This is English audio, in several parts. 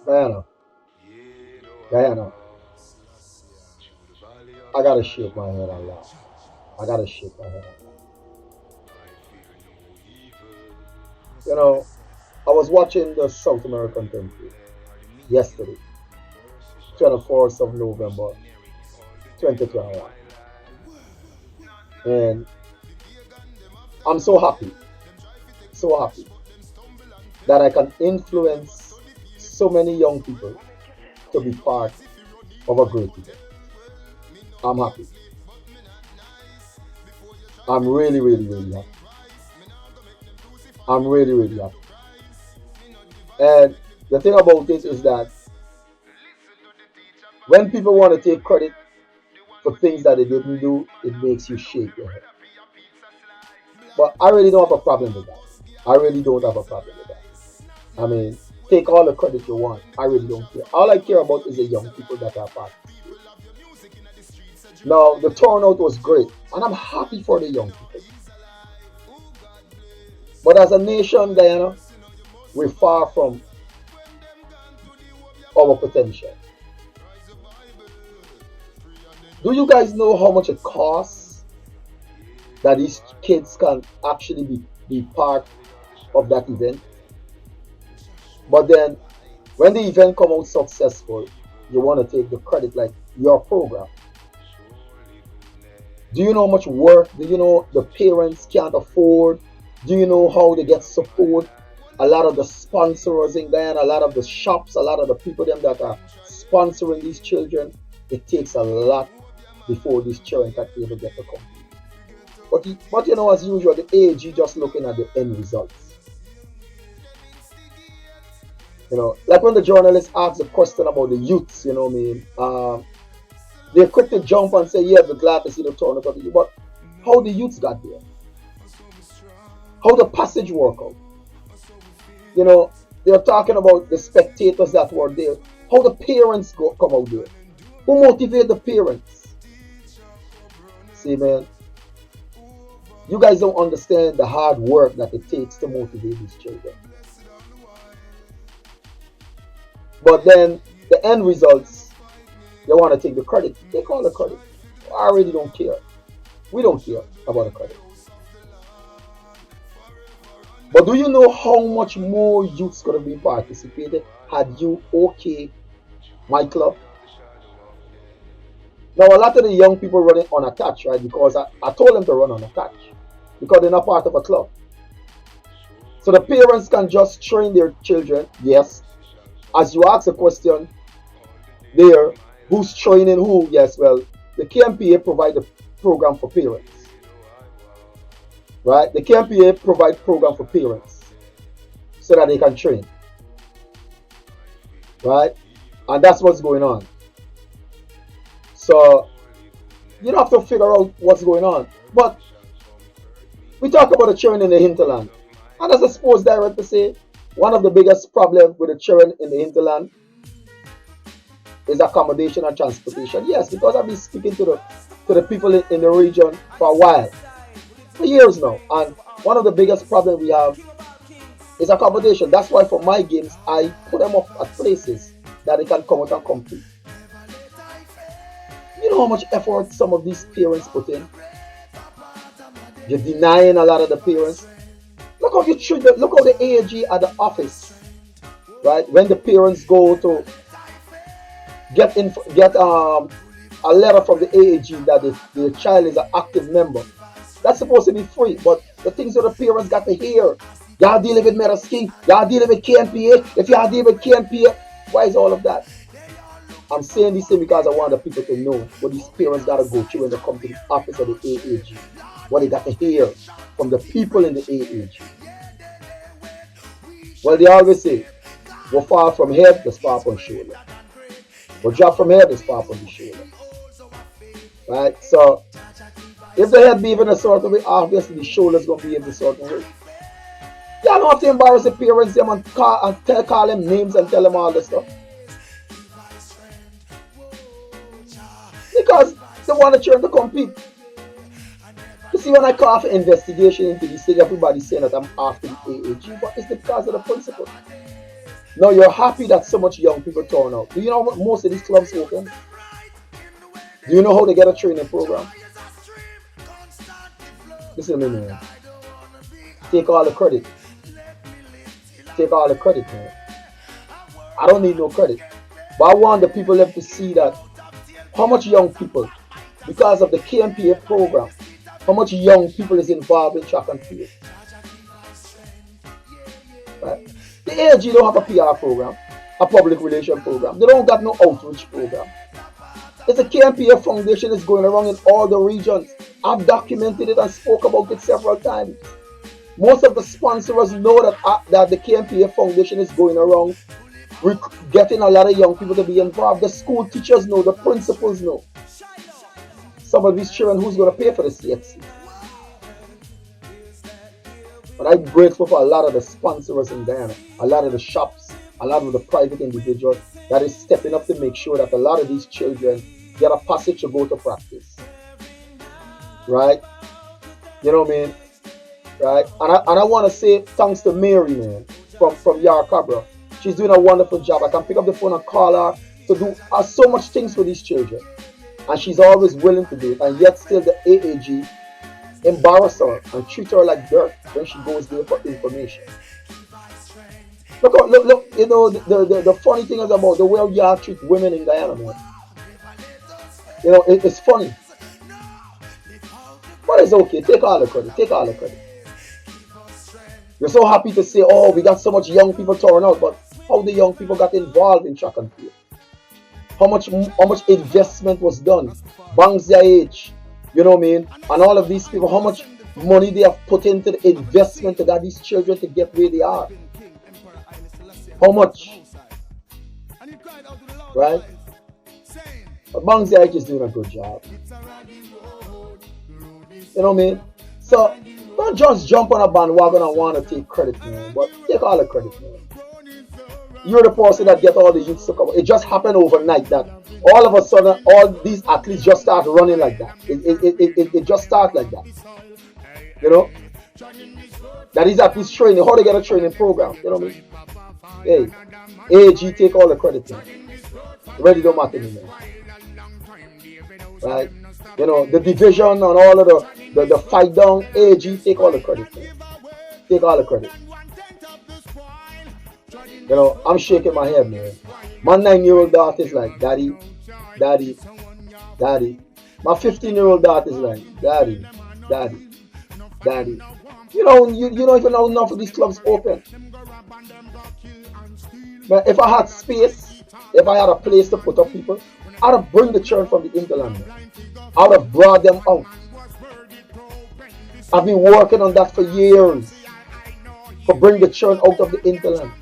Diana, Diana, I gotta shake my head a lot. I gotta shake my head a lot. You know, I was watching the South American temple yesterday, 24th of November, 2021. And I'm so happy that I can influence so many young people to be part of a great event. I'm happy. I'm really, really, really happy. I'm really, really happy. And the thing about it is that when people want to take credit for things that they didn't do, it makes you shake your head. But I really don't have a problem with that. I really don't have a problem with that. I mean, take all the credit you want. I really don't care. All I care about is the young people that are part. Now, the turnout was great, and I'm happy for the young people. But as a nation, Diana, we're far from our potential. Do you guys know how much it costs that these kids can actually be part of that event? But then, when the event come out successful, you want to take the credit like your program. Do you know how much work? Do you know the parents can't afford? Do you know how they get support? A lot of the sponsors in Guyana, a lot of the shops, a lot of the people them that are sponsoring these children, it takes a lot before these children can even get to come. But you know, as usual, the AG just looking at the end results. You know, like when the journalists ask the question about the youths, you know what I mean? They're quick to jump and say, yeah, we're glad to see the tournament of the youth. But how the youths got there? How the passage work out? You know, they're talking about the spectators that were there. How the parents come out there? Who motivate the parents? See, man, you guys don't understand the hard work that it takes to motivate these children. But then the end results, they want to take the credit. Take all the credit. I really don't care. We don't care about the credit. But do you know how much more youths could have been participated had you okay my club? Now a lot of the young people running unattached, right? Because I told them to run unattached because they're not part of a club. So the parents can just train their children. Yes, as you ask a question there, who's training who? Yes, well, the KMPA provide a program for parents, right? The KMPA provide program for parents so that they can train, right? And that's what's going on. So you don't have to figure out what's going on. But we talk about the children in the hinterland. And as a sports director say, one of the biggest problems with the children in the hinterland is accommodation and transportation. Yes, because I've been speaking to the people in the region for a while, for years now. And one of the biggest problems we have is accommodation. That's why for my games, I put them up at places that they can come out and compete. You know how much effort some of these parents put in? You're denying a lot of the parents. Look how you treat look how the AAG at the office, right? When the parents go to get a letter from the AAG that the child is an active member, that's supposed to be free. But the things that the parents got to hear, y'all dealing with Medeski, y'all dealing with KNPA. If y'all dealing with KNPA, why is all of that? I'm saying this thing because I want the people to know what these parents got to go through when they come to the office of the AAG. What they got to hear from the people in the AAG. Well, they always say, go far from head, the far from shoulder. Go drop from head, the far from the shoulder. Right? So, if the head be even a certain way, obviously the shoulder's going to be in a certain way. Y'all don't have to embarrass the parents them and call them names and tell them all this stuff. Because they want the children to compete. You see, when I call for investigation into this thing, everybody's saying that I'm after the AAG, but it's because of the principle. Now you're happy that so much young people turn out. Do you know what most of these clubs open? Do you know how they get a training program? Listen to me, man. Take all the credit. Take all the credit, man. I don't need no credit. But I want the people left to see that how much young people, because of the KMPA program, how much young people is involved in track and field. Right? The AG don't have a PR program, a public relation program. They don't got no outreach program. It's a KMPA foundation is going around in all the regions. I've documented it and spoke about it several times. Most of the sponsors know that the KMPA foundation is going around getting a lot of young people to be involved. The school teachers know, the principals know. Some of these children, who's going to pay for the CXC? But I'm grateful for a lot of the sponsors in Guyana, a lot of the shops, a lot of the private individuals that is stepping up to make sure that a lot of these children get a passage to go to practice. Right? You know what I mean? Right? And I want to say thanks to Mary, man, from Yarkabra. She's doing a wonderful job. I can pick up the phone and call her to do so much things for these children. And she's always willing to do it. And yet still the AAG embarrass her and treat her like dirt when she goes there for information. Look, you know, the funny thing is about the way y'all treat women in Guyana, man. You know, it's funny. But it's okay. Take all the credit. Take all the credit. You're so happy to say, oh, we got so much young people turn out, but how the young people got involved in track and field? How much investment was done? Banks their age, you know what I mean? And all of these people, how much money they have put into the investment to get these children to get where they are? How much? Right? But Banks their age is doing a good job. You know what I mean? So don't just jump on a bandwagon and want to take credit, man. But take all the credit, man. You're the person that get all the youths to come. It just happened overnight that all of a sudden all these athletes just start running like that. It just starts like that. You know? That is athletes training. How they get a training program. You know what I mean? Hey, AG take all the credit, man. It really don't matter to me, man. Right? You know, the division and all of the fight down, AG take all the credit, man. Take all the credit. You know, I'm shaking my head, man. My 9-year-old daughter is like, Daddy, Daddy, Daddy. My 15-year-old daughter is like, Daddy, Daddy, Daddy. You know, you don't even know enough of these clubs open. But if I had space, if I had a place to put up people, I'd have bring the children from the hinterland. I would have brought them out. I've been working on that for years. To bring the children out of the hinterland.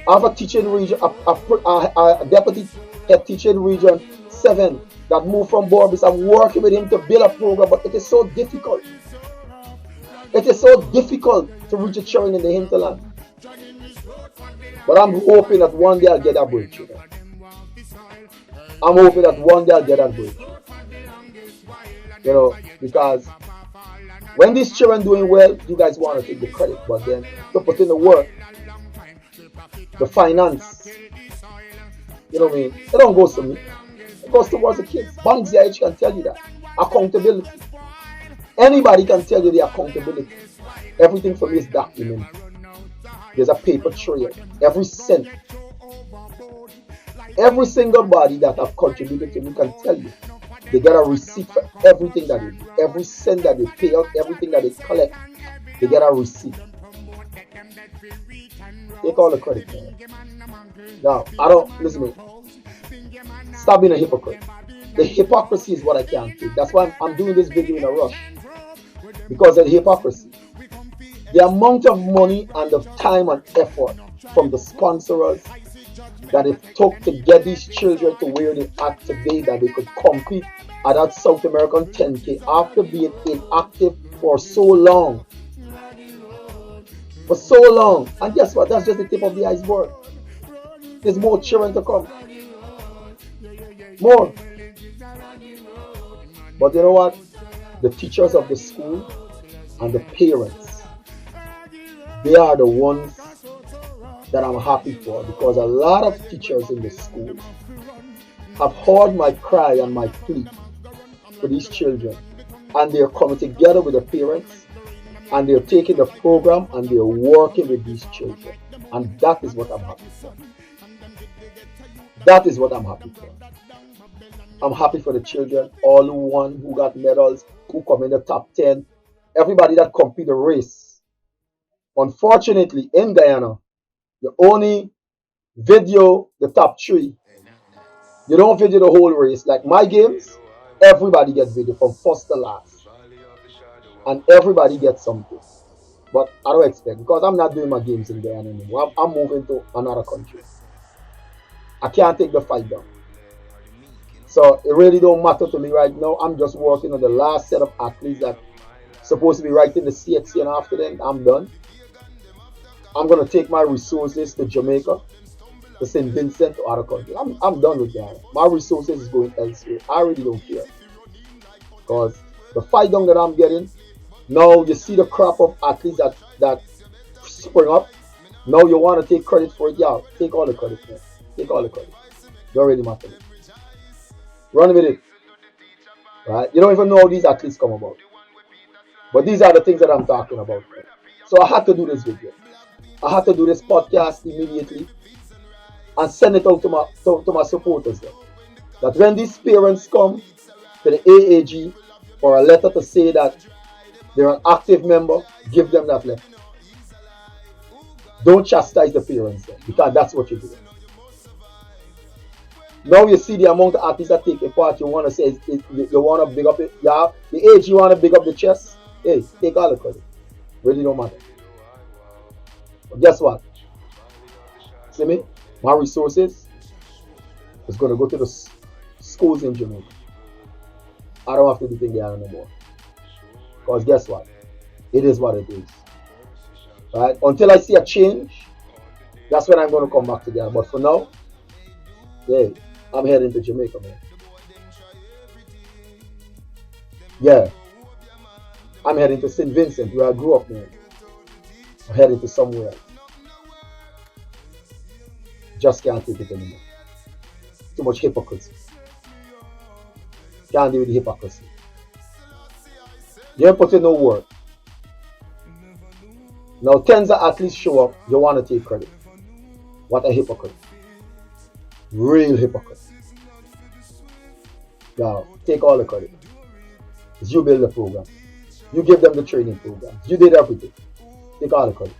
I have a teaching region, a deputy head teaching region 7 that moved from Borbis. I'm working with him to build a program, but it is so difficult. It is so difficult to reach the children in the hinterland. But I'm hoping that one day I'll get that breakthrough. I'm hoping that one day I'll get that breakthrough. You know, because when these children doing well, you guys want to take the credit, but then to put in the work, the finance, you know what I mean? It don't go to me. It goes towards the kids. Banks their age can tell you that. Accountability. Anybody can tell you the accountability. Everything for me is documented. There's a paper trail. Every cent. Every single body that have contributed to me can tell you. They get a receipt for everything that they do. Every cent that they pay out, everything that they collect, they get a receipt. Take all the credit, man. Now, listen to me. Stop being a hypocrite. The hypocrisy is what I can't take. That's why I'm doing this video in a rush. Because of the hypocrisy. The amount of money and the time and effort from the sponsors that it took to get these children to where they are today, that they could compete at that South American 10K after being inactive for so long. For so long. And guess what? That's just the tip of the iceberg. There's more children to come. More. But you know what? The teachers of the school and the parents, they are the ones that I'm happy for, because a lot of teachers in the school have heard my cry and my plea for these children, and they're coming together with the parents, and they're taking the program and they're working with these children. And that is what I'm happy for. That is what I'm happy for. I'm happy for the children, all who got medals, who come in the top 10, everybody that compete the race. Unfortunately, in Guyana, you only video the top 3. You don't video the whole race. Like my games, everybody gets video from first to last. And everybody gets something. But I don't expect, because I'm not doing my games in Guyana anymore. I'm moving to another country. I can't take the fight down. So it really don't matter to me right now. I'm just working on the last set of athletes that supposed to be right in the CXC, and after then I'm done. I'm gonna take my resources to Jamaica, to St. Vincent, to other countries. I'm done with that. My resources is going elsewhere. I really don't care. Because the fight down that I'm getting, now you see the crop of athletes that spring up. Now you want to take credit for it. Yeah, take all the credit, man. Take all the credit. Don't really matter. Run with it. Right? You don't even know how these athletes come about. But these are the things that I'm talking about. Man. So I had to do this video. I had to do this podcast immediately and send it out to my supporters there. That when these parents come to the AAG for a letter to say that they're an active member, give them that letter. Don't chastise the parents there, because that's what you're doing. Now you see the amount of athletes that take a part. You want to say you want to big up it. Yeah, the age you want to big up the chest. Hey, take all the credit. Really don't matter. But guess what? See me? My resources is going to go to the schools in Jamaica. I don't have to do things there anymore. Because guess what? It is what it is. Right? Until I see a change, that's when I'm going to come back to there. But for now, yeah, I'm heading to Jamaica, man. Yeah. I'm heading to St. Vincent, where I grew up, man. I'm heading to somewhere. Just can't take it anymore. Too much hypocrisy. Can't deal with the hypocrisy. You ain't put in no work. Now tens of athletes show up, you want to take credit. What a hypocrite. Real hypocrite. Now, take all the credit. It's you build the program. You give them the training program. You did everything. Take all the credit.